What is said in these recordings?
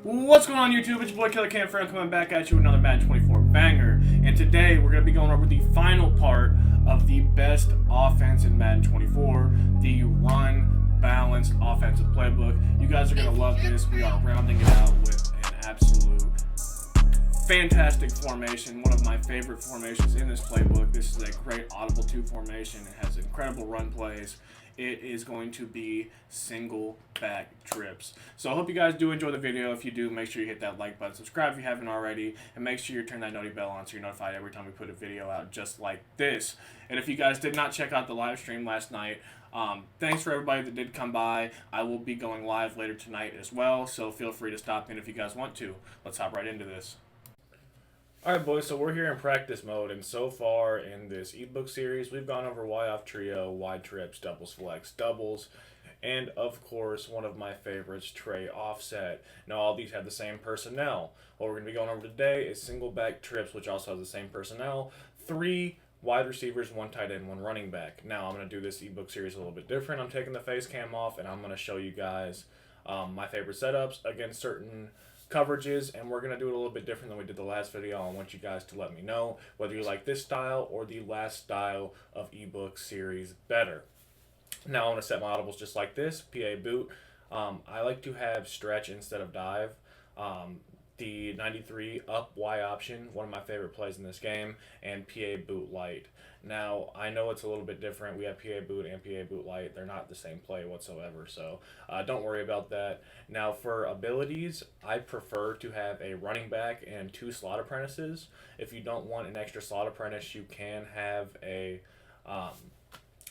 What's going on YouTube? It's your boy Killer Cam Friend coming back at you with another Madden 24 banger. And today we're going to be going over the final part of the best offense in Madden 24, the run balanced offensive playbook. You guys are going to love this. We are rounding it out with an absolute fantastic formation, one of my favorite formations in this playbook. This is a great audible 2 formation. It has incredible run plays. It is going to be single back trips. So I hope you guys do enjoy the video. If you do, make sure you hit that like button, subscribe if you haven't already, and make sure you turn that noti bell on so you're notified every time we put a video out just like this. And if you guys did not check out the live stream last night, thanks for everybody that did come by. I will be going live later tonight as well, so feel free to stop in if you guys want to. Let's hop right into this. Alright boys, so we're here in practice mode, and so far in this ebook series, we've gone over Y-off trio, wide trips, doubles flex, doubles, and of course, one of my favorites, tray offset. Now all these have the same personnel. What we're going to be going over today is single back trips, which also has the same personnel. 3 wide receivers, 1 tight end, 1 running back. Now I'm going to do this ebook series a little bit different. I'm taking the face cam off, and I'm going to show you guys my favorite setups against certain coverages, and we're going to do it a little bit different than we did the last video. I want you guys to let me know whether you like this style or the last style of ebook series better. Now I'm going to set my audibles just like this. PA boot. I like to have stretch instead of dive. The 93 up Y option, one of my favorite plays in this game, and PA boot light. Now, I know it's a little bit different. We have PA boot and PA boot light. They're not the same play whatsoever, so don't worry about that. Now, for abilities, I prefer to have a running back and 2 slot apprentices. If you don't want an extra slot apprentice, you can have a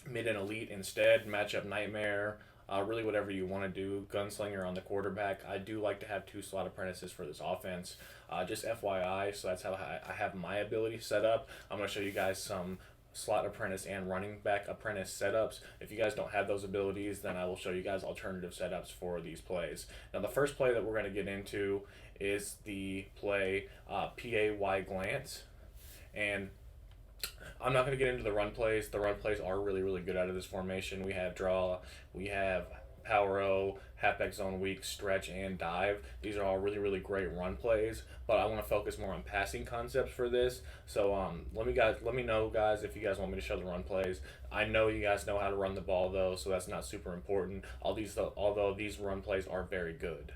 mid and elite instead, matchup nightmare. Really whatever you want to do. Gunslinger on the quarterback. I do like to have 2 slot apprentices for this offense. Just FYI, so that's how I have my ability set up. I'm going to show you guys some slot apprentice and running back apprentice setups. If you guys don't have those abilities, then I will show you guys alternative setups for these plays. Now the first play that we're going to get into is the play PAY glance. And I'm not going to get into the run plays. The run plays are really, really good out of this formation. We have draw, we have power O, halfback zone weak, stretch, and dive. These are all really, really great run plays, but I want to focus more on passing concepts for this. So let me know, guys, if you guys want me to show the run plays. I know you guys know how to run the ball, though, so that's not super important. Although these run plays are very good.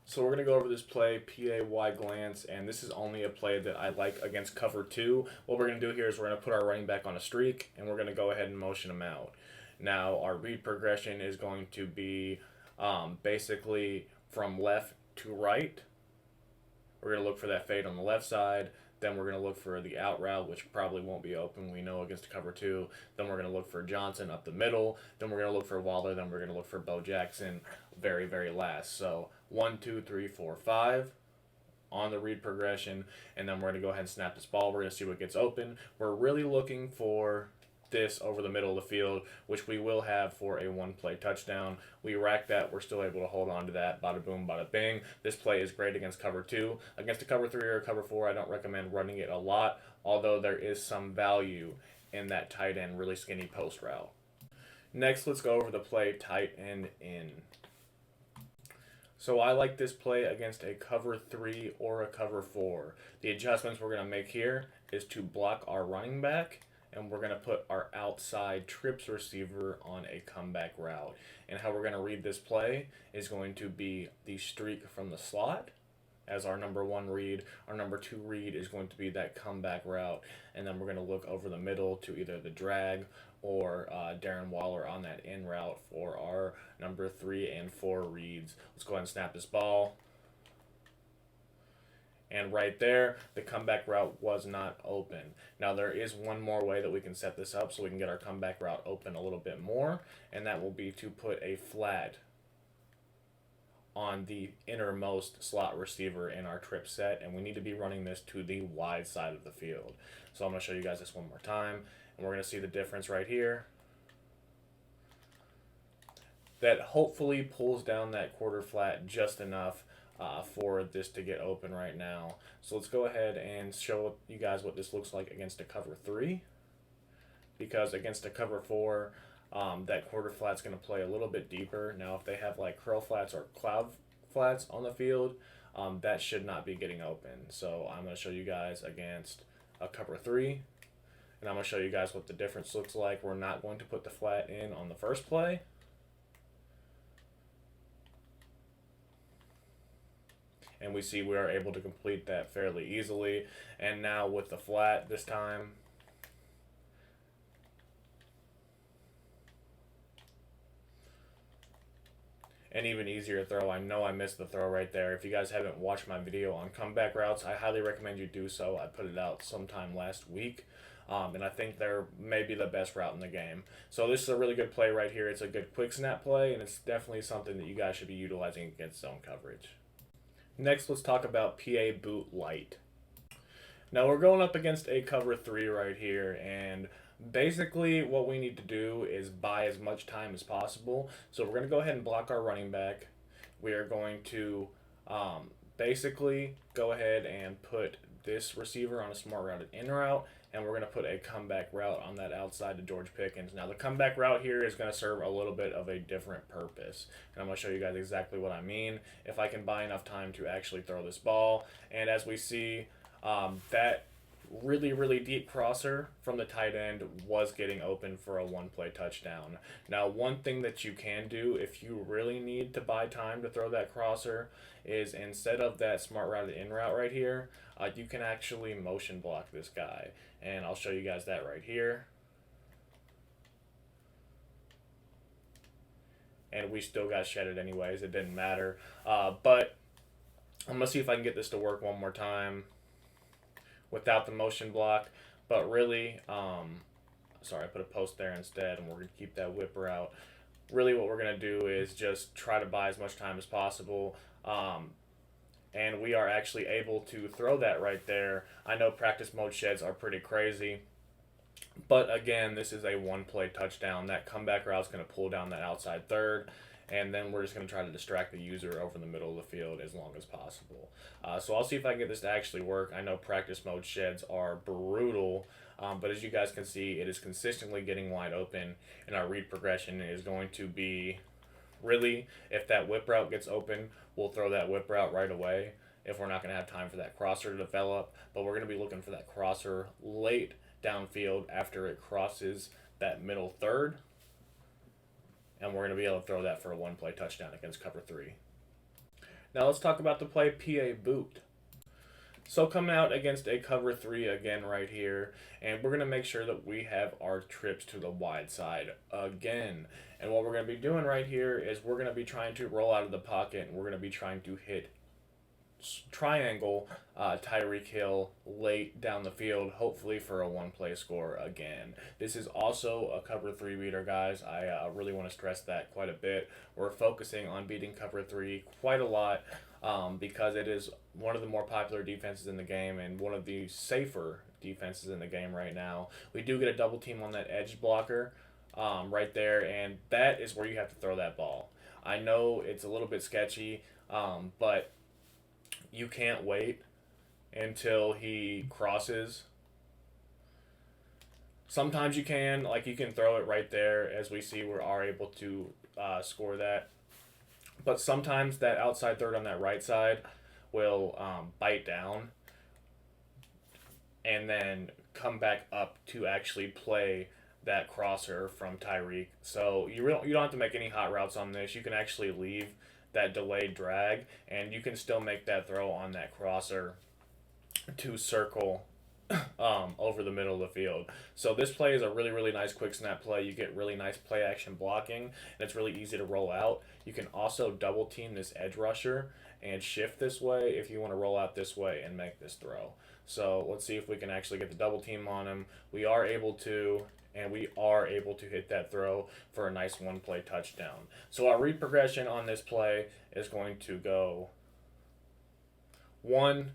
So we're going to go over this play, PAY glance, and this is only a play that I like against cover 2. What we're going to do here is we're going to put our running back on a streak, and we're going to go ahead and motion him out. Now, our read progression is going to be basically from left to right. We're going to look for that fade on the left side. Then we're going to look for the out route, which probably won't be open, we know, against cover 2. Then we're going to look for Johnson up the middle. Then we're going to look for Waller. Then we're going to look for Bo Jackson very, very last. So 1, 2, 3, 4, 5 on the read progression. And then we're going to go ahead and snap this ball. We're going to see what gets open. We're really looking for this over the middle of the field, which we will have for a 1-play touchdown. We rack that. We're still able to hold on to that. Bada boom, bada bing. This play is great against cover 2. Against a cover 3 or a cover 4, I don't recommend running it a lot, although there is some value in that tight end, really skinny post route. Next, let's go over the play tight end in. So I like this play against a cover 3 or a cover 4. The adjustments we're going to make here is to block our running back, and we're going to put our outside trips receiver on a comeback route. And how we're going to read this play is going to be the streak from the slot as our number 1 read. Our number 2 read is going to be that comeback route. And then we're going to look over the middle to either the drag or Darren Waller on that in route for our number 3 and 4 reads. Let's go ahead and snap this ball. And right there, the comeback route was not open. Now, there is one more way that we can set this up so we can get our comeback route open a little bit more, and that will be to put a flat on the innermost slot receiver in our trip set, and we need to be running this to the wide side of the field. So I'm going to show you guys this one more time, and we're going to see the difference right here. That hopefully pulls down that quarter flat just enough for this to get open right now. So let's go ahead and show you guys what this looks like against a cover 3. Because against a cover 4, that quarter flat's going to play a little bit deeper. Now if they have like curl flats or cloud flats on the field, that should not be getting open. So I'm going to show you guys against a cover 3, and I'm going to show you guys what the difference looks like. We're not going to put the flat in on the first play. And we see we are able to complete that fairly easily. And now with the flat this time, an even easier throw. I know I missed the throw right there. If you guys haven't watched my video on comeback routes, I highly recommend you do so. I put it out sometime last week. And I think they're maybe the best route in the game. So this is a really good play right here. It's a good quick snap play, and it's definitely something that you guys should be utilizing against zone coverage. Next, let's talk about PA Boot Light. Now we're going up against a cover 3 right here, and basically what we need to do is buy as much time as possible. So we're going to go ahead and block our running back. We are going to basically go ahead and put this receiver on a smart routed in route, and we're going to put a comeback route on that outside to George Pickens. Now the comeback route here is going to serve a little bit of a different purpose, and I'm going to show you guys exactly what I mean if I can buy enough time to actually throw this ball. And as we see, that really deep crosser from the tight end was getting open for a one-play touchdown. Now, one thing that you can do if you really need to buy time to throw that crosser is instead of that smart routed in route right here, you can actually motion block this guy. And I'll show you guys that right here. And we still got shedded anyways. It didn't matter. But I'm going to see if I can get this to work one more time without the motion block. But really, sorry, I put a post there instead, and we're going to keep that whip route. Really what we're going to do is just try to buy as much time as possible. And we are actually able to throw that right there. I know practice mode sheds are pretty crazy, but again, this is a one-play touchdown. That comeback route is going to pull down that outside third, and then we're just going to try to distract the user over the middle of the field as long as possible. So I'll see if I can get this to actually work. I know practice mode sheds are brutal, but as you guys can see, it is consistently getting wide open, and our read progression is going to be really, if that whip route gets open, we'll throw that whip route right away if we're not going to have time for that crosser to develop. But we're going to be looking for that crosser late downfield after it crosses that middle third. And we're going to be able to throw that for a one-play touchdown against cover 3. Now let's talk about the play PA Boot. So coming out against a cover 3 again right here, and we're going to make sure that we have our trips to the wide side again. And what we're going to be doing right here is we're going to be trying to roll out of the pocket, and we're going to be trying to hit triangle Tyreek Hill late down the field, hopefully for a one-play score again. This is also a cover 3 beater, guys. I really want to stress that quite a bit. We're focusing on beating cover 3 quite a lot because it is one of the more popular defenses in the game and one of the safer defenses in the game right now. We do get a double team on that edge blocker right there, and that is where you have to throw that ball. I know it's a little bit sketchy, but you can't wait until he crosses. Sometimes you can, like you can throw it right there, as we see we are able to score that. But sometimes that outside third on that right side will bite down and then come back up to actually play that crosser from Tyreek. So you don't have to make any hot routes on this. You can actually leave that delayed drag, and you can still make that throw on that crosser to circle over the middle of the field. So this play is a really nice quick snap play. You get really nice play action blocking, and it's really easy to roll out. You can also double team this edge rusher and shift this way if you want to roll out this way and make this throw. So let's see if we can actually get the double team on him. We are able to, and we are able to hit that throw for a nice one-play touchdown. So our read progression on this play is going to go 1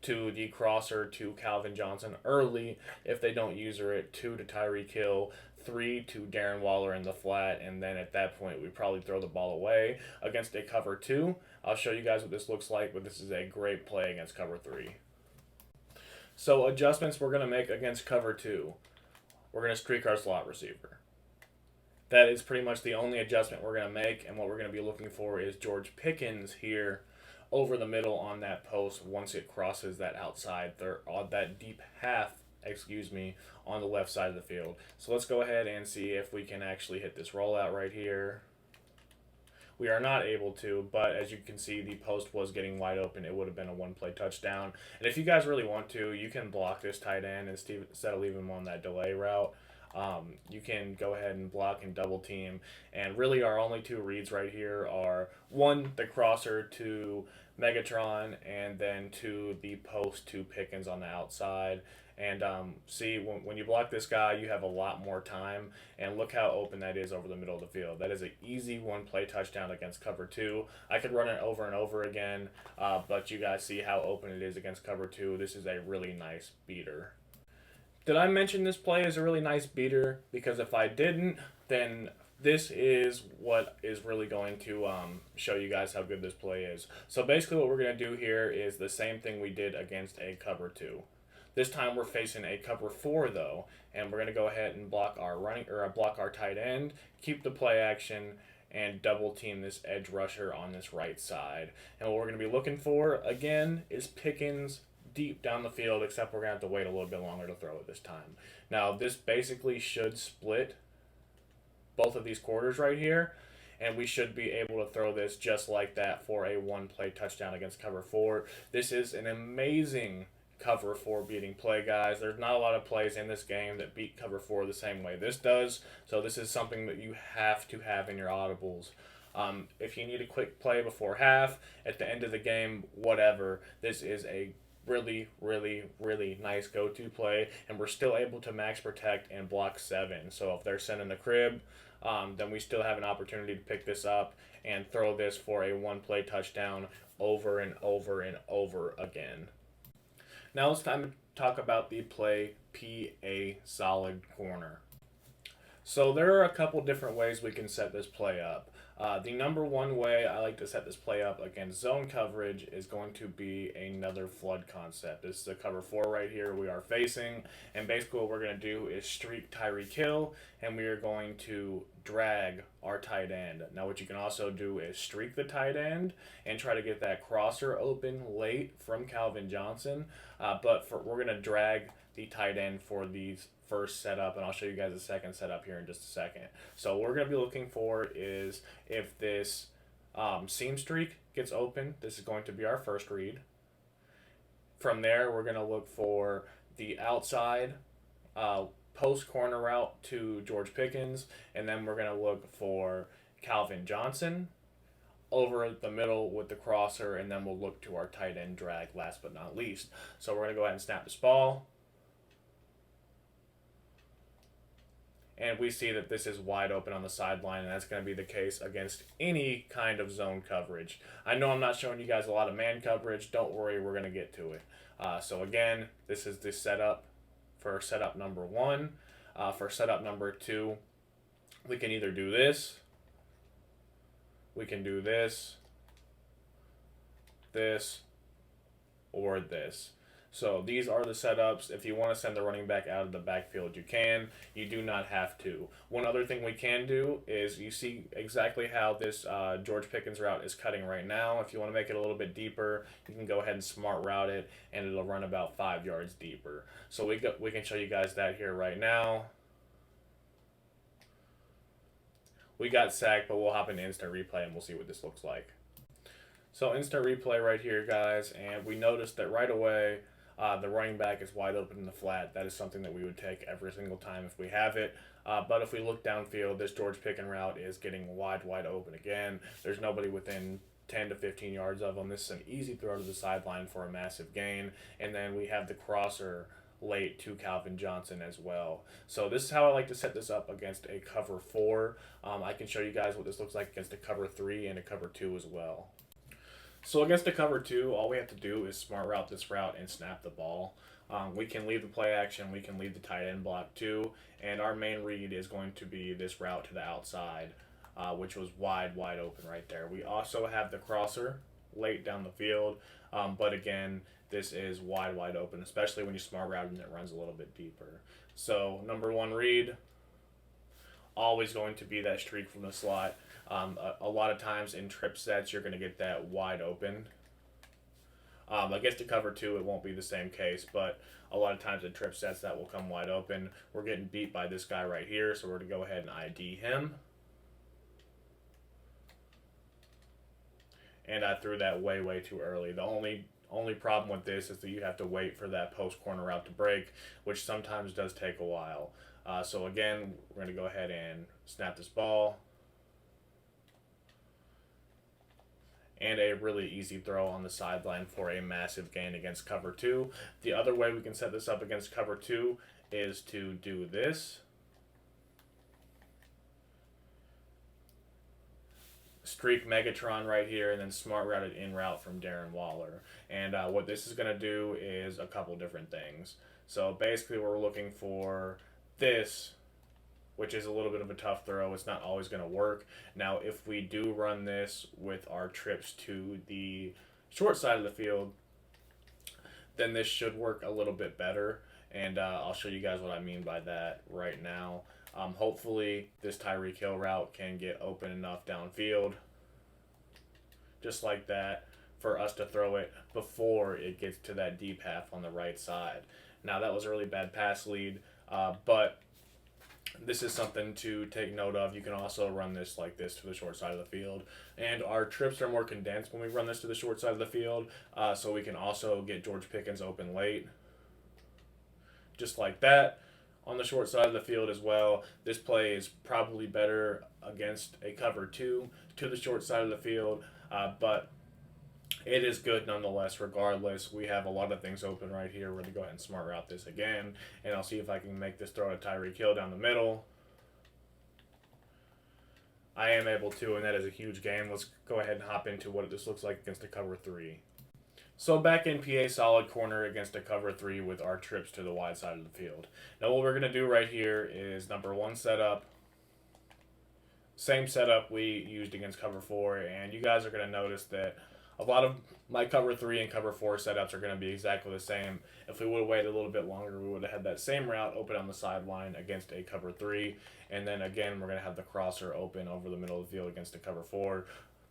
to the crosser to Calvin Johnson early if they don't user it, 2 to Tyreek Hill, 3 to Darren Waller in the flat, and then at that point we probably throw the ball away against a cover 2. I'll show you guys what this looks like, but this is a great play against cover 3. So adjustments we're going to make against cover 2. We're going to streak our slot receiver. That is pretty much the only adjustment we're going to make, and what we're going to be looking for is George Pickens here over the middle on that post once it crosses that outside third, that deep half, excuse me, on the left side of the field. So let's go ahead and see if we can actually hit this rollout right here. We are not able to, but as you can see, the post was getting wide open. It would have been a one-play touchdown. And if you guys really want to, you can block this tight end instead of leaving him on that delay route. You can go ahead and block and double team. And really, our only two reads right here are one, the crosser to Megatron, and then to the post to Pickens on the outside. And see, when you block this guy, you have a lot more time. And look how open that is over the middle of the field. That is an easy one-play touchdown against cover two. I could run it over and over again, but you guys see how open it is against cover two. This is a really nice beater. Did I mention this play is a really nice beater? Because if I didn't, then this is what is really going to show you guys how good this play is. So basically what we're going to do here is the same thing we did against a cover two. This time we're facing a cover four though, and we're going to go ahead and block our block our tight end, keep the play action, and double team this edge rusher on this right side. And what we're going to be looking for again is Pickens deep down the field, except we're going to have to wait a little bit longer to throw it this time. Now this basically should split both of these quarters right here, and we should be able to throw this just like that for a one-play touchdown against cover four. This is an amazing cover four beating play, guys. There's not a lot of plays in this game that beat cover four the same way this does, so this is something that you have to have in your audibles. If you need a quick play before half, at the end of the game, whatever, this is a really, really, really nice go-to play, and we're still able to max protect and block 7. So if they're sending the crib, then we still have an opportunity to pick this up and throw this for a one-play touchdown over and over and over again. Now it's time to talk about the play PA solid corner. So there are a couple different ways we can set this play up. The number one way I like to set this play up against zone coverage is going to be another flood concept. This is the cover 4 right here we are facing, and basically what we're going to do is streak Tyreek Hill, and we are going to drag our tight end. Now what you can also do is streak the tight end and try to get that crosser open late from Calvin Johnson, but we're going to drag the tight end for these first setup, and I'll show you guys the second setup here in just a second. So what we're going to be looking for is if this seam streak gets open, this is going to be our first read. From there, we're going to look for the outside post corner route to George Pickens, and then we're going to look for Calvin Johnson over the middle with the crosser, and then we'll look to our tight end drag last but not least. So we're going to go ahead and snap this ball. And we see that this is wide open on the sideline, and that's going to be the case against any kind of zone coverage. I know I'm not showing you guys a lot of man coverage. Don't worry, we're going to get to it. So again, this is the setup for setup number 1. For setup number 2, we can either do this, we can do this, this, or this. So these are the setups. If you want to send the running back out of the backfield, you can. You do not have to. One other thing we can do is you see exactly how this George Pickens route is cutting right now. If you want to make it a little bit deeper, you can go ahead and smart route it, and it'll run about 5 yards deeper. So we can show you guys that here right now. We got sacked, but we'll hop into instant replay and we'll see what this looks like. So instant replay right here, guys, and we noticed that right away the running back is wide open in the flat. That is something that we would take every single time if we have it. But if we look downfield, this George Pickens route is getting wide open again. There's nobody within 10 to 15 yards of him. This is an easy throw to the sideline for a massive gain. And then we have the crosser late to Calvin Johnson as well. So this is how I like to set this up against a cover 4. I can show you guys what this looks like against a cover 3 and a cover 2 as well. So against the cover 2, all we have to do is smart route this route and snap the ball. We can leave the play action, we can leave the tight end block too, and our main read is going to be this route to the outside, which was wide open right there. We also have the crosser late down the field, but again, this is wide open, especially when you smart route and it runs a little bit deeper. So number 1 read, always going to be that streak from the slot. A lot of times in trip sets, you're going to get that wide open. Against the cover two, it won't be the same case, but a lot of times in trip sets, that will come wide open. We're getting beat by this guy right here, so we're going to go ahead and ID him. And I threw that way too early. The only problem with this is that you have to wait for that post corner route to break, which sometimes does take a while. So again, we're going to go ahead and snap this ball. And a really easy throw on the sideline for a massive gain against cover two. The other way we can set this up against cover two is to do this. Streak Megatron right here, and then smart routed in route from Darren Waller. And what this is going to do is a couple different things. So basically we're looking for this, which is a little bit of a tough throw. It's not always going to work. Now, if we do run this with our trips to the short side of the field, then this should work a little bit better. And I'll show you guys what I mean by that right now. Hopefully, this Tyreek Hill route can get open enough downfield, just like that, for us to throw it before it gets to that deep half on the right side. Now, that was a really bad pass lead, but this is something to take note of. You can also run this like this to the short side of the field. And our trips are more condensed when we run this to the short side of the field, so we can also get George Pickens open late, just like that. On the short side of the field as well, this play is probably better against a cover two to the short side of the field, but it is good nonetheless. Regardless, we have a lot of things open right here. We're going to go ahead and smart route this again, and I'll see if I can make this throw to Tyreek Hill down the middle. I am able to, and that is a huge game. Let's go ahead and hop into what this looks like against a cover three. So back in PA solid corner against a cover three with our trips to the wide side of the field. Now what we're going to do right here is number one setup. Same setup we used against cover four, and you guys are going to notice that a lot of my cover three and cover four setups are going to be exactly the same. If we would have waited a little bit longer, we would have had that same route open on the sideline against a cover three. And then again, we're going to have the crosser open over the middle of the field against a cover four.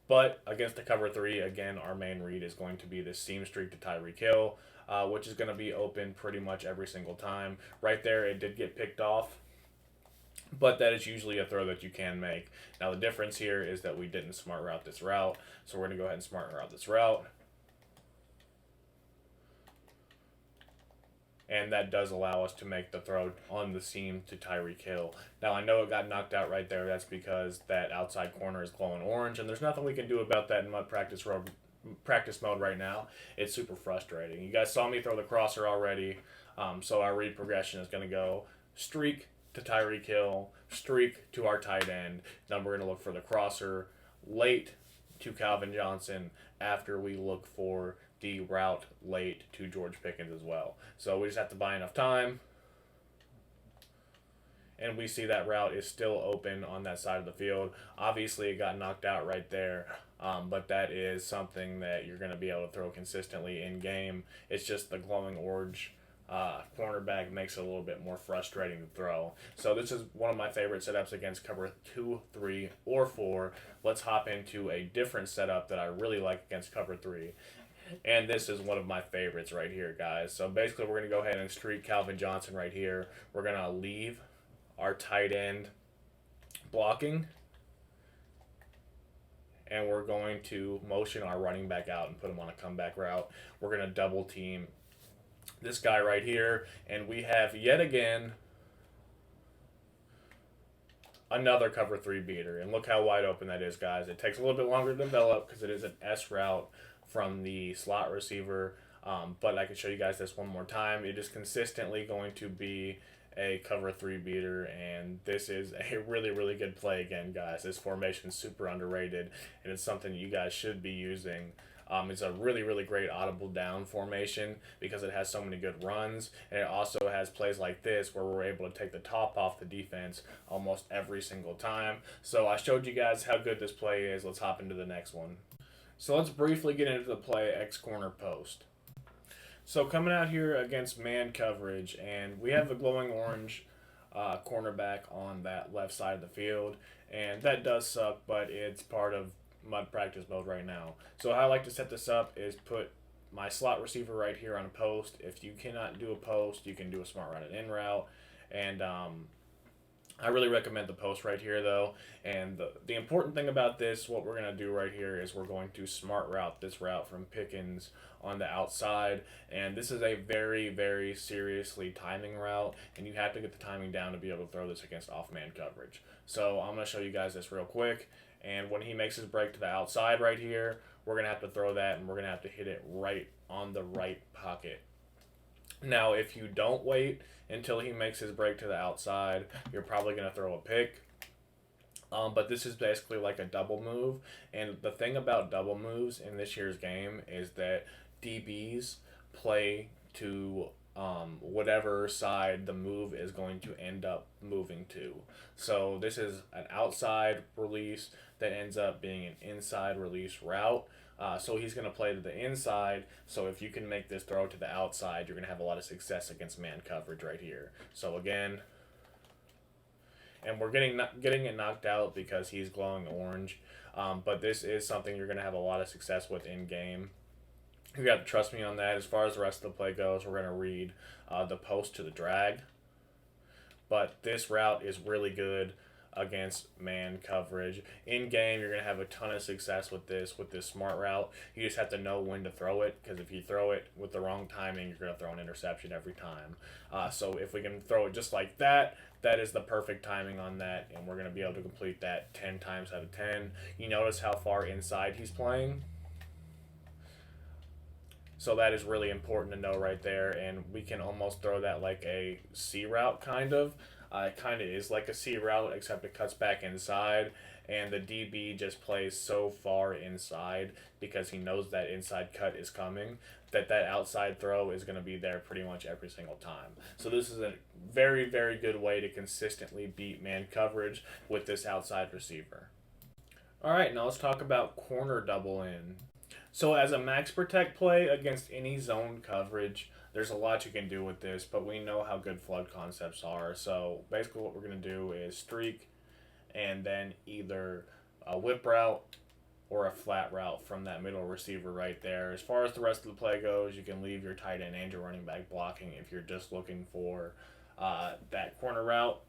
But against the cover three, again, our main read is going to be this seam streak to Tyreek Hill, which is going to be open pretty much every single time. Right there, it did get picked off, but that is usually a throw that you can make. Now, the difference here is that we didn't smart route this route, so we're going to go ahead and smart route this route. And that does allow us to make the throw on the seam to Tyreek Hill. Now, I know it got knocked out right there. That's because that outside corner is glowing orange, and there's nothing we can do about that in mud practice mode right now. It's super frustrating. You guys saw me throw the crosser already, so our read progression is going to go streak to Tyreek Hill, streak to our tight end. Then we're going to look for the crosser late to Calvin Johnson after we look for the route late to George Pickens as well. So we just have to buy enough time. And we see that route is still open on that side of the field. Obviously, it got knocked out right there, but that is something that you're going to be able to throw consistently in game. It's just the glowing orange cornerback makes it a little bit more frustrating to throw. So this is one of my favorite setups against cover 2, 3, or 4. Let's hop into a different setup that I really like against cover 3. And this is one of my favorites right here, guys. So basically, we're going to go ahead and streak Calvin Johnson right here. We're going to leave our tight end blocking, and we're going to motion our running back out and put him on a comeback route. We're going to double team this guy right here, and we have yet again another cover 3 beater. And look how wide open that is, guys. It takes a little bit longer to develop because it is an S route from the slot receiver, but I can show you guys this one more time. It is consistently going to be a cover 3 beater, and this is a really, really good play again, guys. This formation is super underrated, and it's something you guys should be using. It's a really, really great audible down formation because it has so many good runs, and it also has plays like this where we're able to take the top off the defense almost every single time. So I showed you guys how good this play is. Let's hop into the next one. So let's briefly get into the play X corner post. So coming out here against man coverage, and we have the glowing orange cornerback on that left side of the field, and that does suck, but it's part of mud practice mode right now. So how I like to set this up is put my slot receiver right here on a post. If you cannot do a post, you can do a smart route and in route, and I really recommend the post right here though. And the important thing about this, what we're going to do right here is we're going to smart route this route from Pickens on the outside. And this is a very, very seriously timing route, and you have to get the timing down to be able to throw this against off-man coverage. So I'm going to show you guys this real quick. And when he makes his break to the outside right here, we're going to have to throw that, and we're going to have to hit it right on the right pocket. Now, if you don't wait until he makes his break to the outside, you're probably going to throw a pick. But this is basically like a double move. And the thing about double moves in this year's game is that DBs play to whatever side the move is going to end up moving to. So this is an outside release that ends up being an inside release route. So he's going to play to the inside. So if you can make this throw to the outside, you're going to have a lot of success against man coverage right here. So again, and we're getting it knocked out because he's glowing orange. But this is something you're going to have a lot of success with in game. You got to trust me on that. As far as the rest of the play goes, we're going to read the post to the drag. But this route is really good against man coverage. In game, you're going to have a ton of success with this smart route. You just have to know when to throw it, because if you throw it with the wrong timing, you're going to throw an interception every time. So if we can throw it just like that, that is the perfect timing on that, and we're going to be able to complete that 10 times out of 10. You notice how far inside he's playing? So that is really important to know right there, and we can almost throw that like a C route kind of. It kind of is like a C route, except it cuts back inside, and the DB just plays so far inside because he knows that inside cut is coming, that outside throw is going to be there pretty much every single time. So this is a very, very good way to consistently beat man coverage with this outside receiver. All right, now let's talk about corner double in. So as a max protect play against any zone coverage, there's a lot you can do with this, but we know how good flood concepts are. So basically what we're going to do is streak and then either a whip route or a flat route from that middle receiver right there. As far as the rest of the play goes, you can leave your tight end and your running back blocking if you're just looking for that corner route,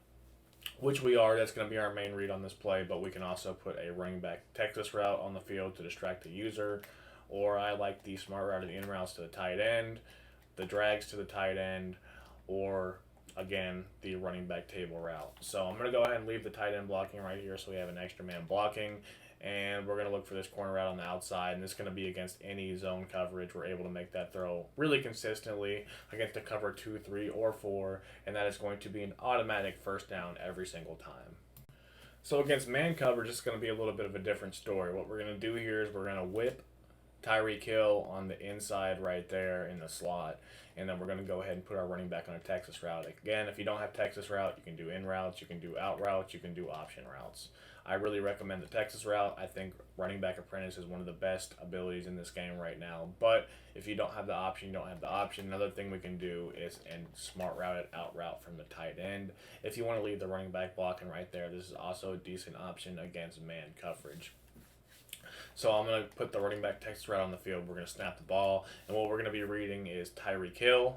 which we are. That's going to be our main read on this play, but we can also put a running back Texas route on the field to distract the user. Or I like the smart route of the in routes to the tight end, the drags to the tight end, or again, the running back table route. So I'm going to go ahead and leave the tight end blocking right here so we have an extra man blocking. And we're going to look for this corner route on the outside, and this is going to be against any zone coverage. We're able to make that throw really consistently against a cover 2, 3, or 4, and that is going to be an automatic first down every single time. So against man coverage, it's going to be a little bit of a different story. What we're going to do here is we're going to whip Tyreek Hill on the inside right there in the slot, and then we're going to go ahead and put our running back on a Texas route. Again, if you don't have Texas route, you can do in routes, you can do out routes, you can do option routes. I really recommend the Texas route. I think running back apprentice is one of the best abilities in this game right now. But if you don't have the option, you don't have the option. Another thing we can do is smart route it out route from the tight end. If you want to leave the running back blocking right there, this is also a decent option against man coverage. So I'm going to put the running back Texas route on the field. We're going to snap the ball. And what we're going to be reading is Tyreek Hill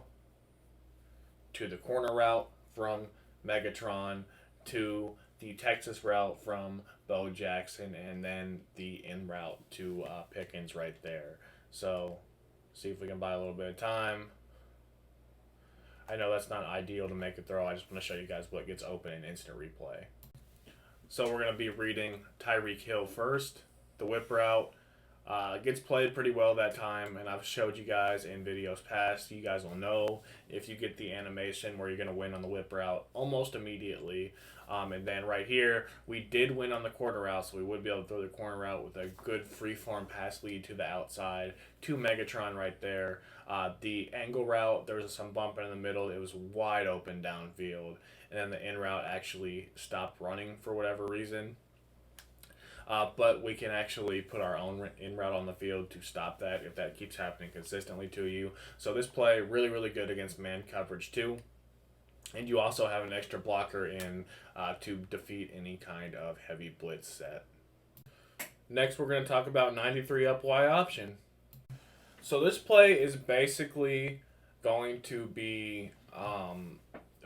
to the corner route from Megatron to the Texas route from Bo Jackson, and then the in route to Pickens right there. So see if we can buy a little bit of time. I know that's not ideal to make a throw. I just want to show you guys what gets open in instant replay. So we're going to be reading Tyreek Hill first. The whip route gets played pretty well that time, and I've showed you guys in videos past. You guys will know if you get the animation where you're going to win on the whip route almost immediately. And then right here, we did win on the corner route, so we would be able to throw the corner route with a good free-form pass lead to the outside to Megatron right there. The angle route, there was some bumping in the middle. It was wide open downfield. And then the in route actually stopped running for whatever reason. But we can actually put our own in route on the field to stop that if that keeps happening consistently to you. So this play, really, really good against man coverage too. And you also have an extra blocker in to defeat any kind of heavy blitz set. Next, we're going to talk about 93 up Y option. So this play is basically going to be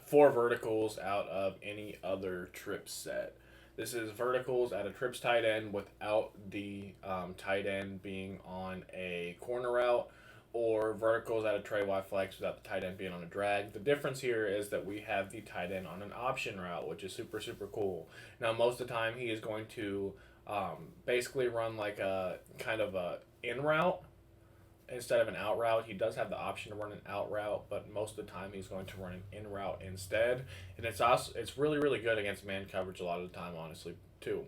4 verticals out of any other trip set. This is verticals at a trips tight end without the tight end being on a corner route, or verticals at a tray Y flex without the tight end being on a drag. The difference here is that we have the tight end on an option route, which is super, super cool. Now, most of the time, he is going to basically run like a kind of a in route instead of an out route. He does have the option to run an out route, but most of the time he's going to run an in route instead. And it's really, really good against man coverage a lot of the time, honestly, too.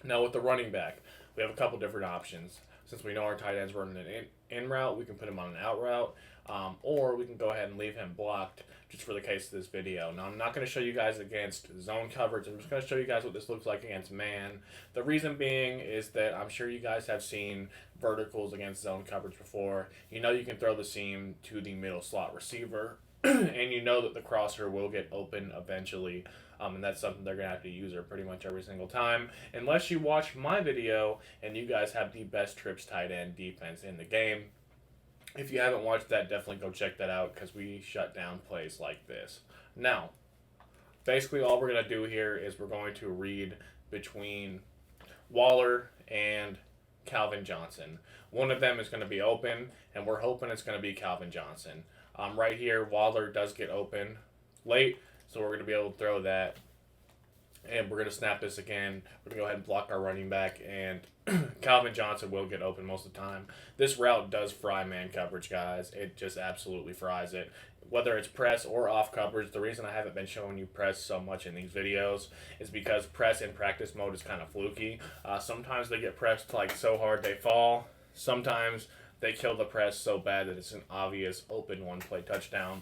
Now, with the running back, we have a couple different options. Since we know our tight end's running an in route, we can put him on an out route, or we can go ahead and leave him blocked just for the case of this video. Now, I'm not going to show you guys against zone coverage. I'm just going to show you guys what this looks like against man. The reason being is that I'm sure you guys have seen verticals against zone coverage before. You know you can throw the seam to the middle slot receiver, and you know that the crosser will get open eventually. And that's something they're going to have to use her pretty much every single time. Unless you watch my video and you guys have the best trips tight end defense in the game. If you haven't watched that, definitely go check that out because we shut down plays like this. Now, basically all we're going to do here is we're going to read between Waller and Calvin Johnson. One of them is going to be open, and we're hoping it's going to be Calvin Johnson. Right here, Waller does get open late. So we're going to be able to throw that, and we're going to snap this again. We're going to go ahead and block our running back, and Calvin Johnson will get open most of the time. This route does fry man coverage, guys. It just absolutely fries it. Whether it's press or off coverage, the reason I haven't been showing you press so much in these videos is because press in practice mode is kind of fluky. Sometimes they get pressed like so hard they fall. Sometimes they kill the press so bad that it's an obvious open one-play touchdown.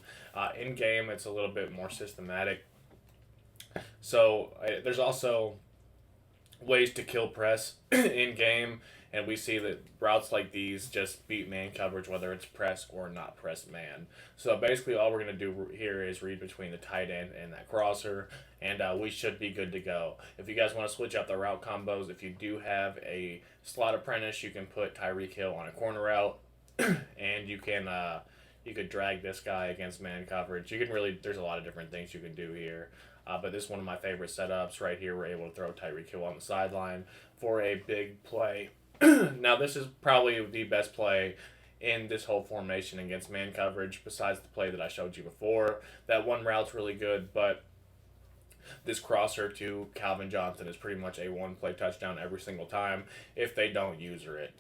In game, it's a little bit more systematic. So there's also ways to kill press in game, and we see that routes like these just beat man coverage, whether it's press or not press man. So basically all we're going to do here is read between the tight end and that crosser, and we should be good to go. If you guys want to switch up the route combos, if you do have a slot apprentice, you can put Tyreek Hill on a corner route, and you could drag this guy against man coverage. There's a lot of different things you can do here. But this is one of my favorite setups right here. We're able to throw Tyreek Hill on the sideline for a big play. Now, this is probably the best play in this whole formation against man coverage, besides the play that I showed you before. That one route's really good, but this crosser to Calvin Johnson is pretty much a one-play touchdown every single time if they don't user it.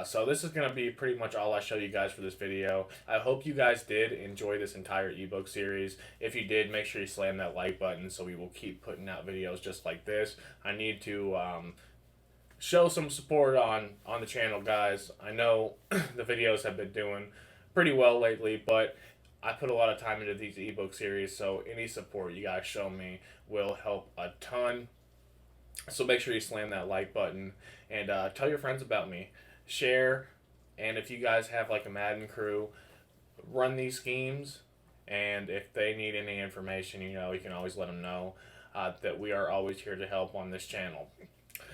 So this is going to be pretty much all I show you guys for this video. I hope you guys did enjoy this entire ebook series. If you did, make sure you slam that like button so we will keep putting out videos just like this. I need to show some support on the channel, guys. I know the videos have been doing pretty well lately, but I put a lot of time into these ebook series, so any support you guys show me will help a ton. So make sure you slam that like button, and tell your friends about me. Share, and if you guys have like a Madden crew, run these schemes, and if they need any information, you can always let them know that we are always here to help on this channel.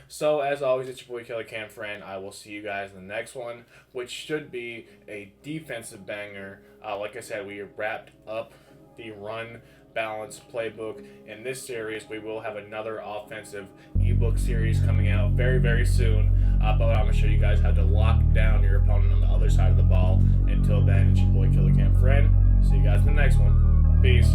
So, as always, it's your boy Killer Cam Friend. I will see you guys in the next one, which should be a defensive banger. Like I said, we wrapped up the run balance playbook. In this series, we will have another offensive ebook series coming out very, very soon. But I'm going to show you guys how to lock down your opponent on the other side of the ball. Until then, it's your boy Killer Cam Friend. See you guys in the next one. Peace.